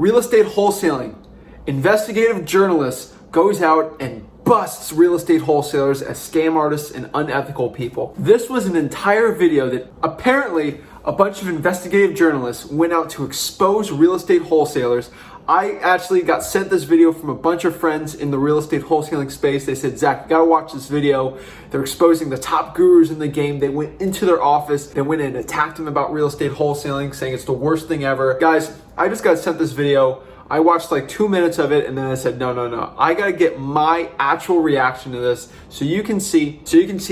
Real estate wholesaling. Investigative journalist goes out and busts real estate wholesalers as scam artists and unethical people. This was an entire video that apparently a bunch of investigative journalists went out to expose real estate wholesalers. I actually got sent this video from a bunch of friends in the real estate wholesaling space. They said, Zach, you gotta watch this video. They're exposing the top gurus in the game. They went into their office, they went and attacked them about real estate wholesaling, saying it's the worst thing ever. Guys, I just got sent this video. I watched like 2 minutes of it and then I said, no. I gotta get my actual reaction to this so you can see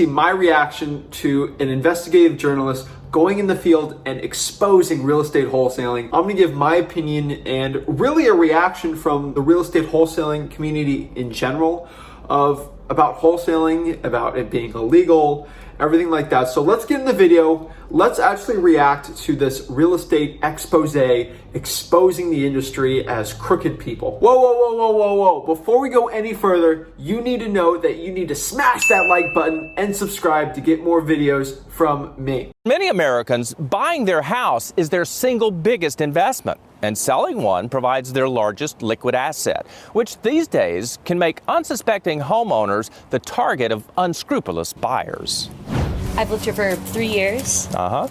my reaction to an investigative journalist going in the field and exposing real estate wholesaling. I'm gonna give my opinion and really a reaction from the real estate wholesaling community in general about wholesaling, about it being illegal, everything like that. So let's get in the video. Let's actually react to this real estate expose exposing the industry as crooked people. Whoa. Before we go any further, you need to know that you need to smash that like button and subscribe to get more videos from me. Many Americans, buying their house is their single biggest investment, and selling one provides their largest liquid asset, which these days can make unsuspecting homeowners the target of unscrupulous buyers. I've lived here for 3 years,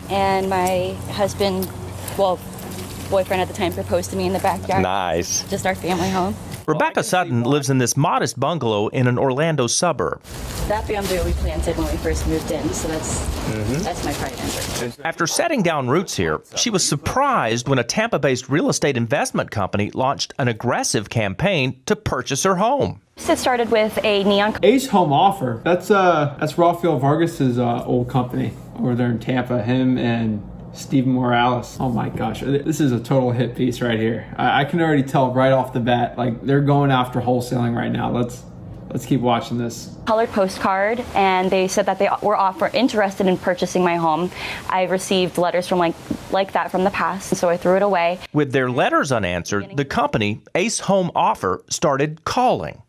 and my husband, boyfriend at the time, proposed to me in the backyard. Nice. Just our family home. Rebecca Sutton lives in this modest bungalow in an Orlando suburb. That bamboo we planted when we first moved in, so that's my pride and joy. After setting down roots here, she was surprised when a Tampa-based real estate investment company launched an aggressive campaign to purchase her home. It started with a neon. Ace Home Offer. That's Raphael Vargas's old company over there in Tampa. Him and Stephen Morales. Oh my gosh, this is a total hit piece right here. I can already tell right off the bat, like they're going after wholesaling right now. Let's keep watching this. Colored postcard, and they said that they were interested in purchasing my home. I received letters from like that from the past, so I threw it away. With their letters unanswered, the company, Ace Home Offer, started calling.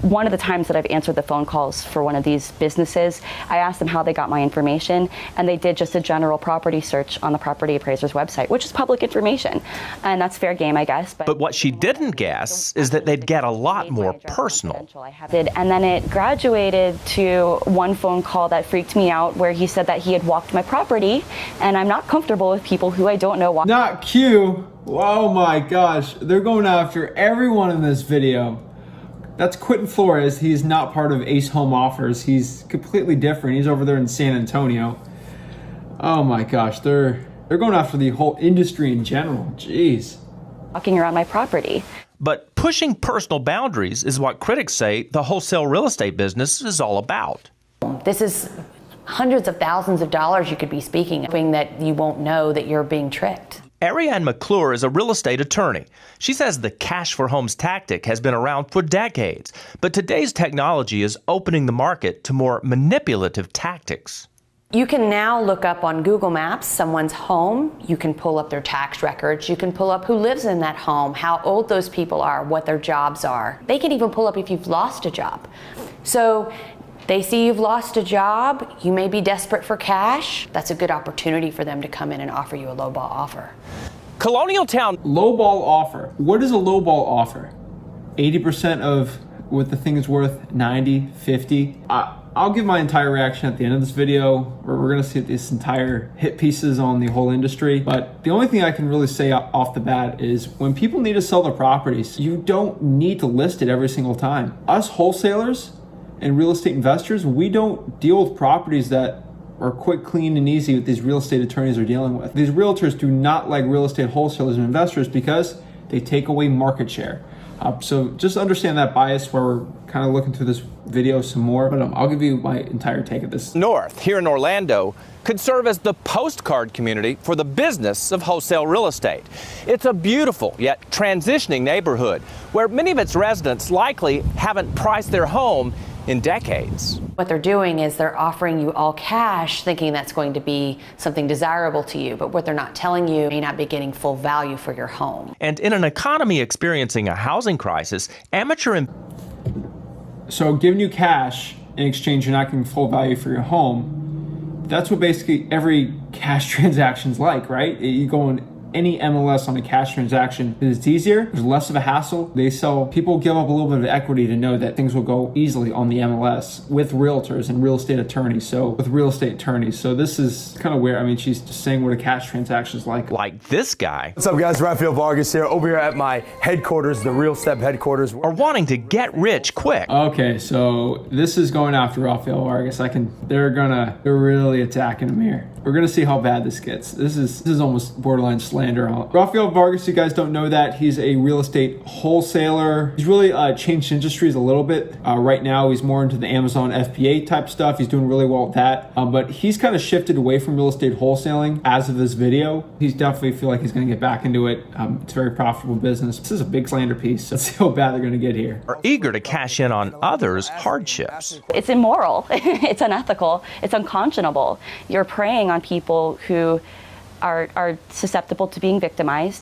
One of the times that I've answered the phone calls for one of these businesses, I asked them how they got my information, and they did just a general property search on the property appraiser's website, which is public information, and that's fair game, I guess. But what she didn't guess is that they'd get a lot more personal. And then it graduated to one phone call that freaked me out, where he said that he had walked my property, and I'm not comfortable with people who I don't know. Not Q. Oh my gosh, they're going after everyone in this video. That's Quentin Flores. He's not part of Ace Home Offers. He's completely different. He's over there in San Antonio. Oh my gosh, they're going after the whole industry in general. Jeez. Walking around my property. But pushing personal boundaries is what critics say the wholesale real estate business is all about. This is hundreds of thousands of dollars you could be speaking, hoping that you won't know that you're being tricked. Ariane McClure is a real estate attorney. She says the cash for homes tactic has been around for decades, but today's technology is opening the market to more manipulative tactics. You can now look up on Google Maps someone's home. You can pull up their tax records. You can pull up who lives in that home, how old those people are, what their jobs are. They can even pull up if you've lost a job. So they see you've lost a job, you may be desperate for cash. That's a good opportunity for them to come in and offer you a lowball offer. Colonial Town. Lowball offer. What is a lowball offer? 80% of what the thing is worth, 90, 50. I'll give my entire reaction at the end of this video, where we're gonna see this entire hit pieces on the whole industry. But the only thing I can really say off the bat is when people need to sell their properties, you don't need to list it every single time. Us wholesalers and real estate investors, we don't deal with properties that are quick, clean, and easy what these real estate attorneys are dealing with. These realtors do not like real estate wholesalers and investors because they take away market share. So just understand that bias where we're kind of looking through this video some more, but I'll give you my entire take of this. North, here in Orlando, could serve as the Postcard community for the business of wholesale real estate. It's a beautiful yet transitioning neighborhood where many of its residents likely haven't priced their home in decades. What they're doing is they're offering you all cash, thinking that's going to be something desirable to you, but what they're not telling you, may not be getting full value for your home. And in an economy experiencing a housing crisis, So giving you cash in exchange, you're not getting full value for your home. That's what basically every cash transaction's like, right? You go in any MLS on a cash transaction. It's easier, there's less of a hassle. People give up a little bit of equity to know that things will go easily on the MLS with realtors and real estate attorneys. So this is kind of where, I mean, she's just saying what a cash transaction is like. Like this guy. What's up, guys? Raphael Vargas here, over here at my headquarters, the Real Step headquarters. Or wanting to get rich quick. Okay, so this is going after Raphael Vargas. They're really attacking him here. We're gonna see how bad this gets. This is almost borderline slander. Raphael Vargas, you guys don't know that, he's a real estate wholesaler. He's really changed industries a little bit. Right now, he's more into the Amazon FBA type stuff. He's doing really well with that. But he's kind of shifted away from real estate wholesaling as of this video. He's definitely feel like he's gonna get back into it. It's a very profitable business. This is a big slander piece. So let's see how bad they're gonna get here. Are eager to cash in on others' hardships. It's immoral, it's unethical, it's unconscionable. You're preying on people who are susceptible to being victimized.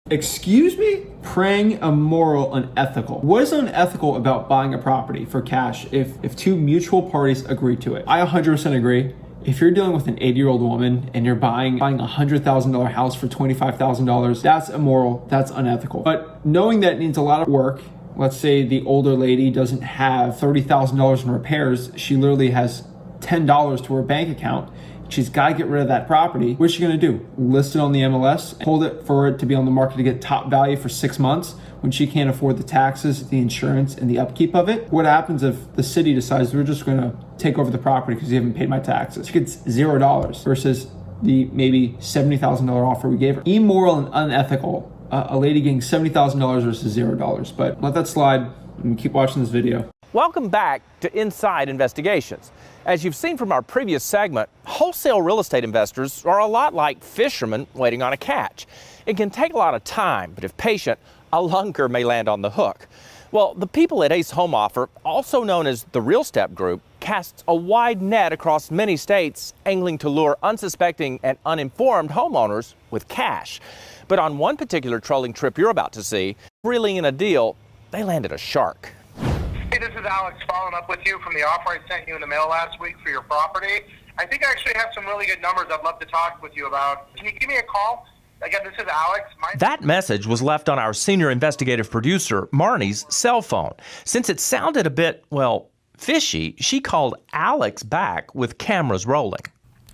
Excuse me? Preying, immoral, unethical. What is unethical about buying a property for cash if two mutual parties agree to it? I 100% agree. If you're dealing with an 80-year-old woman and you're buying a $100,000 house for $25,000, that's immoral, that's unethical. But knowing that needs a lot of work, let's say the older lady doesn't have $30,000 in repairs, she literally has $10 to her bank account. She's got to get rid of that property. What's she going to do? List it on the MLS, hold it for it to be on the market to get top value for 6 months when she can't afford the taxes, the insurance, and the upkeep of it? What happens if the city decides we're just going to take over the property because you haven't paid my taxes? She gets $0 versus the maybe $70,000 offer we gave her. Immoral and unethical. A lady getting $70,000 versus $0. But let that slide and keep watching this video. Welcome back to Inside Investigations. As you've seen from our previous segment, wholesale real estate investors are a lot like fishermen waiting on a catch. It can take a lot of time, but if patient, a lunker may land on the hook. Well, the people at Ace Home Offer, also known as the Real Step Group, casts a wide net across many states, angling to lure unsuspecting and uninformed homeowners with cash. But on one particular trolling trip you're about to see, reeling in a deal, they landed a shark. Hey, this is Alex following up with you from the offer I sent you in the mail last week for your property. I think I actually have some really good numbers I'd love to talk with you about. Can you give me a call? Again, this is Alex. That message was left on our senior investigative producer, Marnie's, cell phone. Since it sounded a bit, well, fishy, she called Alex back with cameras rolling.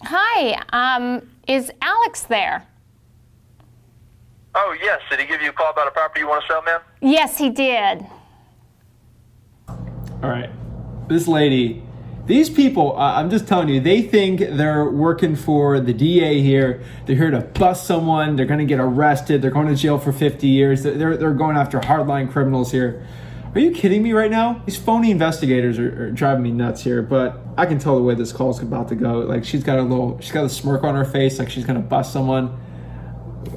Hi, is Alex there? Oh, yes. Did he give you a call about a property you want to sell, ma'am? Yes, he did. All right, this lady, these people, I'm just telling you, they think they're working for the DA here. They're here to bust someone. They're going to get arrested. They're going to jail for 50 years. They're going after hardline criminals here. Are you kidding me right now? These phony investigators are driving me nuts here, but I can tell the way this call is about to go. Like she's got a smirk on her face, like she's going to bust someone.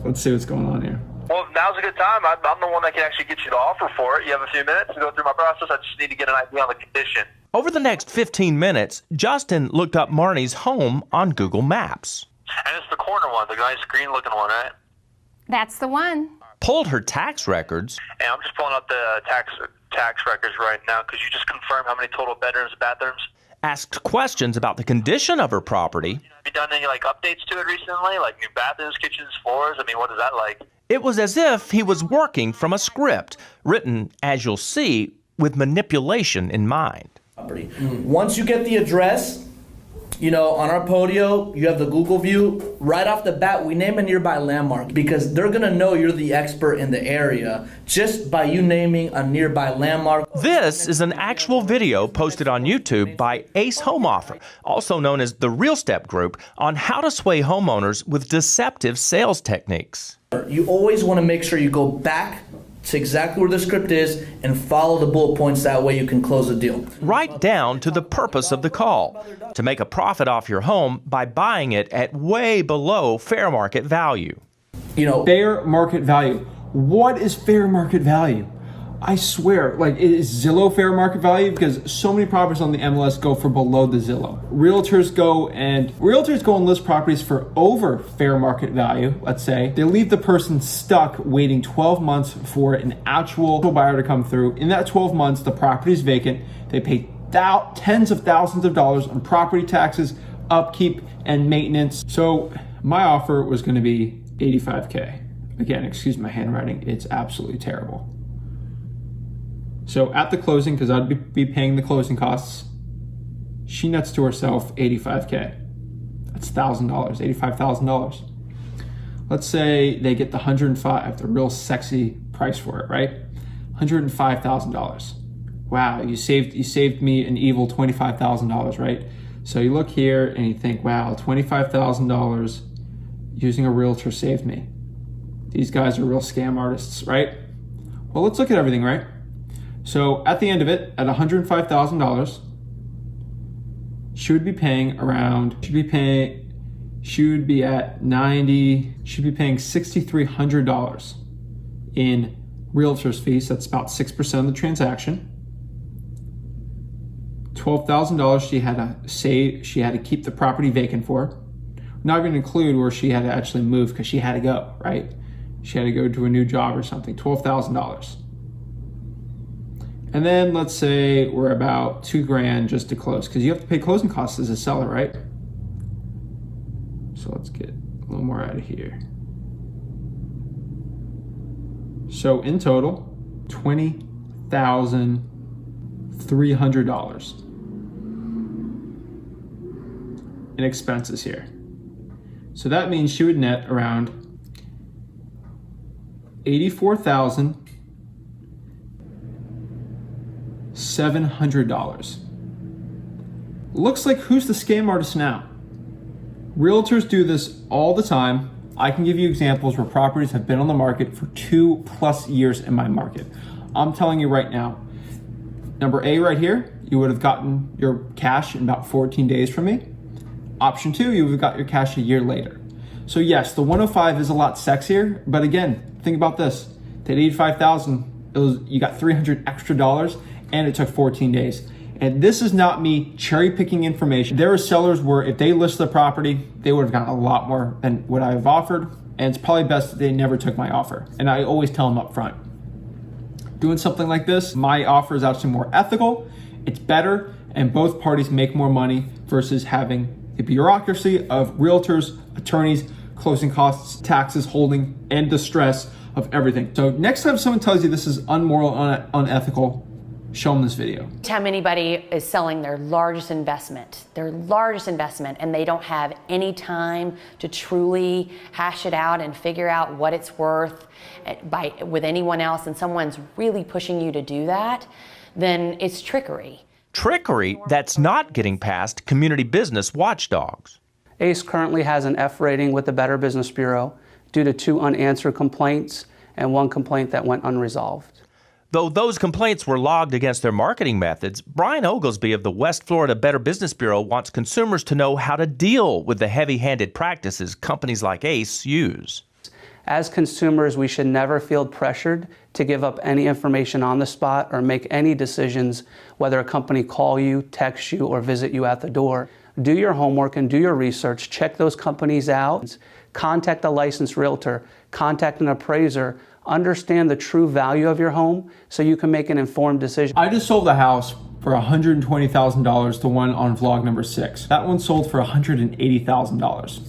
Let's see what's going on here. Well, now's a good time. I'm the one that can actually get you to offer for it. You have a few minutes to go through my process. I just need to get an idea on the condition. Over the next 15 minutes, Justin looked up Marnie's home on Google Maps. And it's the corner one, the nice green-looking one, right? That's the one. Pulled her tax records. And I'm just pulling up the tax records right now. Could you just confirm how many total bedrooms and bathrooms? Asked questions about the condition of her property. Have you done any updates to it recently? Like new bathrooms, kitchens, floors? I mean, what is that like? It was as if he was working from a script, written, as you'll see, with manipulation in mind. Once you get the address, on our Podio, you have the Google view. Right off the bat, we name a nearby landmark because they're going to know you're the expert in the area just by you naming a nearby landmark. This is an actual video posted on YouTube by Ace Home Offer, also known as the Real Step Group, on how to sway homeowners with deceptive sales techniques. You always want to make sure you go back to exactly where the script is and follow the bullet points. That way you can close the deal. Right down to the purpose of the call, to make a profit off your home by buying it at way below fair market value. Fair market value. What is fair market value? I swear, is Zillow fair market value? Because so many properties on the MLS go for below the Zillow. Realtors go and list properties for over fair market value, let's say. They leave the person stuck waiting 12 months for an actual buyer to come through. In that 12 months, the property is vacant. They pay tens of thousands of dollars on property taxes, upkeep, and maintenance. So my offer was going to be $85K. Again, excuse my handwriting, it's absolutely terrible. So at the closing, because I'd be paying the closing costs, she nets to herself $85K. That's $1,000, $85,000. Let's say they get the 105, the real sexy price for it, right? $105,000. Wow, you saved me an evil $25,000, right? So you look here and you think, wow, $25,000 using a realtor saved me. These guys are real scam artists, right? Well, let's look at everything, right? So at the end of it, at $105,000, she would be paying around, she would be paying $6,300 in realtor's fees. That's about 6% of the transaction. $12,000 she had to save, she had to keep the property vacant for. Not even include where she had to actually move because she had to go, right? She had to go to a new job or something, $12,000. And then let's say we're about $2,000 just to close, because you have to pay closing costs as a seller, right? So let's get a little more out of here. So in total, $20,300 in expenses here. So that means she would net around $84,700. Looks like who's the scam artist now? Realtors do this all the time. I can give you examples where properties have been on the market for 2+ years in my market. I'm telling you right now, number A right here, you would have gotten your cash in about 14 days from me. Option 2, you would have got your cash a year later. So yes, the 105 is a lot sexier, but again, think about this. That 85,000, you got $300 extra, and it took 14 days. And this is not me cherry picking information. There are sellers where if they list the property, they would have gotten a lot more than what I've offered. And it's probably best that they never took my offer. And I always tell them up front. Doing something like this, my offer is actually more ethical, it's better, and both parties make more money versus having the bureaucracy of realtors, attorneys, closing costs, taxes, holding, and the stress of everything. So next time someone tells you this is unmoral, unethical, show them this video. Anytime anybody is selling their largest investment, and they don't have any time to truly hash it out and figure out what it's worth with anyone else, and someone's really pushing you to do that, then it's trickery. Trickery that's not getting past community business watchdogs. ACE currently has an F rating with the Better Business Bureau due to 2 unanswered complaints and 1 complaint that went unresolved. Though those complaints were logged against their marketing methods, Brian Oglesby of the West Florida Better Business Bureau wants consumers to know how to deal with the heavy-handed practices companies like ACE use. As consumers, we should never feel pressured to give up any information on the spot or make any decisions, whether a company call you, text you, or visit you at the door. Do your homework and do your research. Check those companies out. Contact a licensed realtor. Contact an appraiser. Understand the true value of your home so you can make an informed decision. I just sold a house for $120,000 to one on vlog number 6. That one sold for $180,000.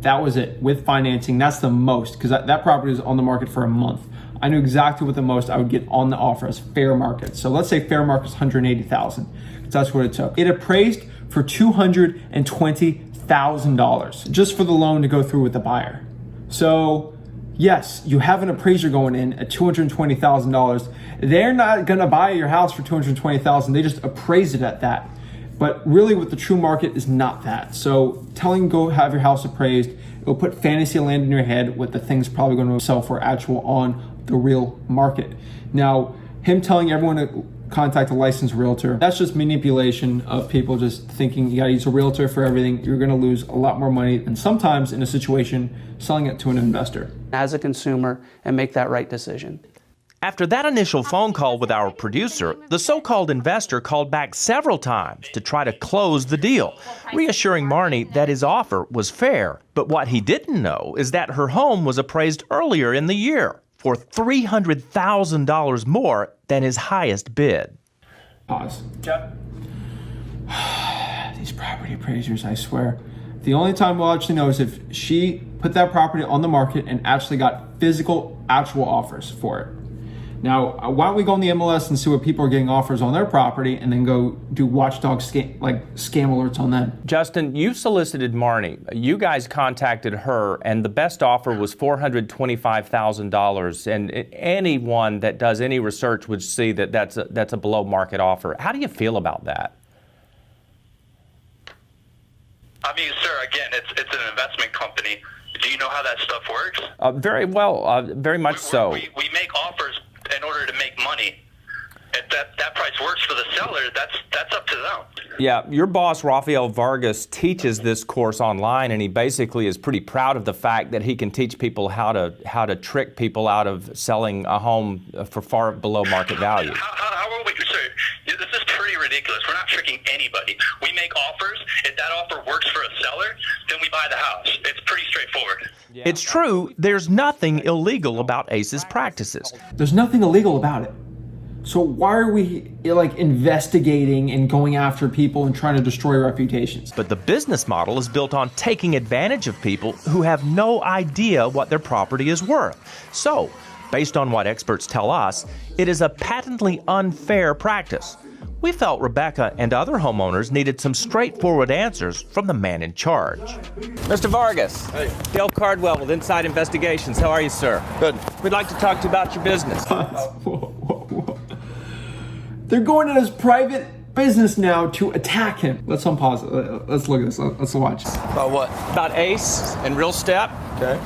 That was it with financing. That's the most, because that property was on the market for a month. I knew exactly what the most I would get on the offer as fair market. So let's say fair market is $180,000. That's what it took. It appraised for $220,000 just for the loan to go through with the buyer. So yes, you have an appraiser going in at $220,000. They're not gonna buy your house for $220,000. They just appraise it at that. But really what the true market is not that. So telling go have your house appraised, it'll put fantasy land in your head what the thing's probably going to sell for actual on the real market. Now, him telling everyone to contact a licensed realtor, that's just manipulation of people just thinking you gotta use a realtor for everything. You're gonna lose a lot more money than sometimes in a situation selling it to an investor. As a consumer, and make that right decision. After that initial phone call with our producer, the so-called investor called back several times to try to close the deal, reassuring Marnie that his offer was fair. But what he didn't know is that her home was appraised earlier in the year for $300,000 more than his highest bid. Pause. These property appraisers, I swear, The only time we'll actually know is if she put that property on the market and actually got actual offers for it. Now, why don't we go on the MLS and see what people are getting offers on their property and then go do watchdog scam alerts on them. Justin, you solicited Marnie. You guys contacted her, and the best offer was $425,000. And anyone that does any research would see that that's a below market offer. How do you feel about that? I mean, sir, again, it's an investment company. Do you know how that stuff works? Very well, very much so. We make offers in order to make money. If that price works for the seller, that's up to them. Yeah, your boss, Raphael Vargas, teaches this course online, and he basically is pretty proud of the fact that he can teach people how to trick people out of selling a home for far below market value. How are we, sir? This is pretty ridiculous. We're not tricking anybody. We make offers. If that offer works for a seller, then we buy the house. It's pretty straightforward. It's true, there's nothing illegal about ACE's practices. There's nothing illegal about it. So why are we investigating and going after people and trying to destroy reputations? But the business model is built on taking advantage of people who have no idea what their property is worth. So, based on what experts tell us, it is a patently unfair practice. We felt Rebecca and other homeowners needed some straightforward answers from the man in charge. Mr. Vargas. Hey. Dale Cardwell with Inside Investigations. How are you, sir? Good. We'd like to talk to you about your business. Whoa. They're going to his private business now to attack him. Let's unpause it. Let's look at this. Let's watch. About what? About ACE and Real Step. Okay.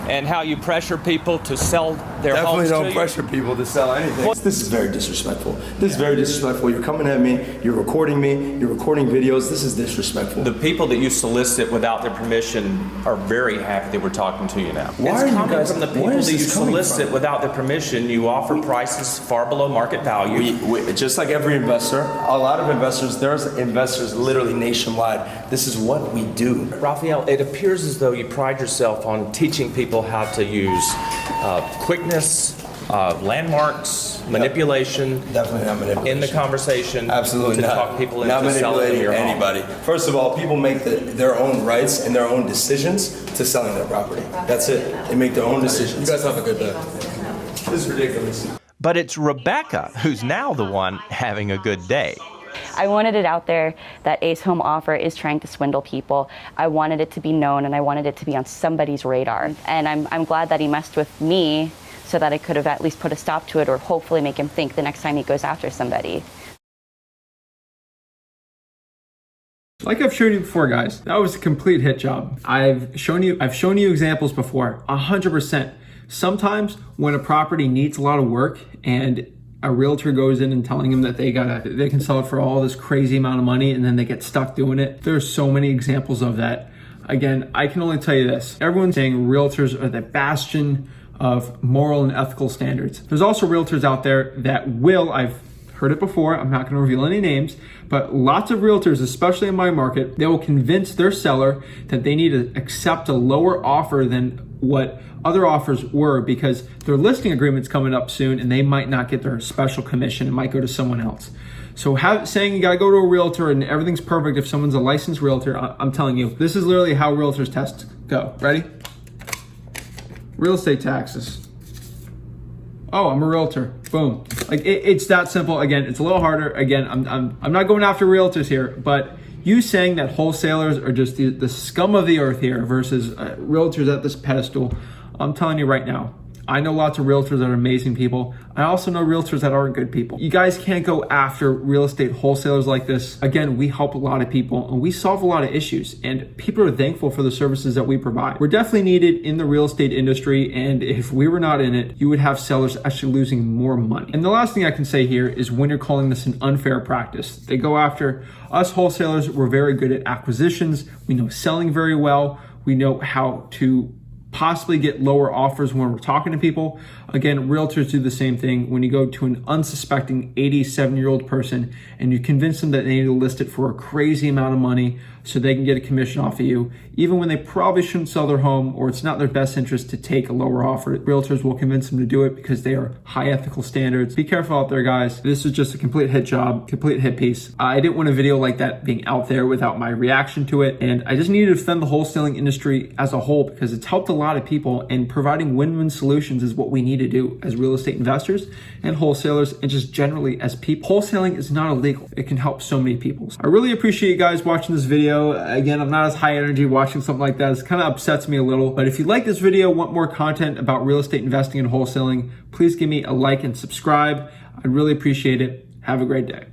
And how you pressure people to sell their Definitely homes to you. don't pressure people to sell anything. This is very disrespectful. This is very disrespectful. You're coming at me, you're recording videos. This is disrespectful. The people that you solicit without their permission are very happy that we're talking to you now. Why it's are you coming guys, from the people where is that you this coming solicit from? without their permission. You offer prices far below market value. We, just like every investor, a lot of investors, there's investors literally nationwide. This is what we do. Raphael, it appears as though you pride yourself on teaching people how to use quickness, landmarks, manipulation. Definitely not manipulation. In the conversation. Absolutely to not. talk people into not selling them your home. anybody. First of all, people make their own rights and their own decisions to selling their property. That's it. They make their own decisions. You guys have a good day. This is ridiculous. But it's Rebecca who's now the one having a good day. I wanted it out there that Ace Home Offer is trying to swindle people. I wanted it to be known, and I wanted it to be on somebody's radar. And I'm glad that he messed with me so that I could have at least put a stop to it, or hopefully make him think the next time he goes after somebody. Like I've shown you before, guys, that was a complete hit job. I've shown you examples before, 100%. Sometimes when a property needs a lot of work and a realtor goes in and telling them that they can sell it for all this crazy amount of money, and then they get stuck doing it. There's so many examples of that. Again, I can only tell you this. Everyone's saying realtors are the bastion of moral and ethical standards. There's also realtors out there that will, I've heard it before, I'm not gonna reveal any names, but lots of realtors, especially in my market, they will convince their seller that they need to accept a lower offer than what other offers were because their listing agreement's coming up soon and they might not get their special commission. It might go to someone else. So saying you gotta go to a realtor and everything's perfect if someone's a licensed realtor, I'm telling you, this is literally how realtors tests go. Ready? Real estate taxes. Oh, I'm a realtor. Boom. Like it's that simple. Again, it's a little harder. Again, I'm not going after realtors here, but you saying that wholesalers are just the scum of the earth here versus realtors at this pedestal, I'm telling you right now, I know lots of realtors that are amazing people. I also know realtors that aren't good people. You guys can't go after real estate wholesalers like this. Again, we help a lot of people and we solve a lot of issues, and people are thankful for the services that we provide. We're definitely needed in the real estate industry, and if we were not in it, you would have sellers actually losing more money. And the last thing I can say here is when you're calling this an unfair practice, they go after us wholesalers. We're very good at acquisitions. We know selling very well. We know how to possibly get lower offers when we're talking to people. Again, realtors do the same thing. When you go to an unsuspecting 87-year-old person and you convince them that they need to list it for a crazy amount of money so they can get a commission off of you, even when they probably shouldn't sell their home or it's not their best interest to take a lower offer, realtors will convince them to do it because they are high ethical standards. Be careful out there, guys. This is just a complete hit job, complete hit piece. I didn't want a video like that being out there without my reaction to it, and I just needed to defend the wholesaling industry as a whole because it's helped a lot of people, and providing win-win solutions is what we need to do as real estate investors and wholesalers, and just generally as people. Wholesaling is not illegal. It can help so many people. I really appreciate you guys watching this video. Again, I'm not as high energy watching something like that. It kind of upsets me a little, but if you like this video, want more content about real estate investing and wholesaling, please give me a like and subscribe. I'd really appreciate it. Have a great day.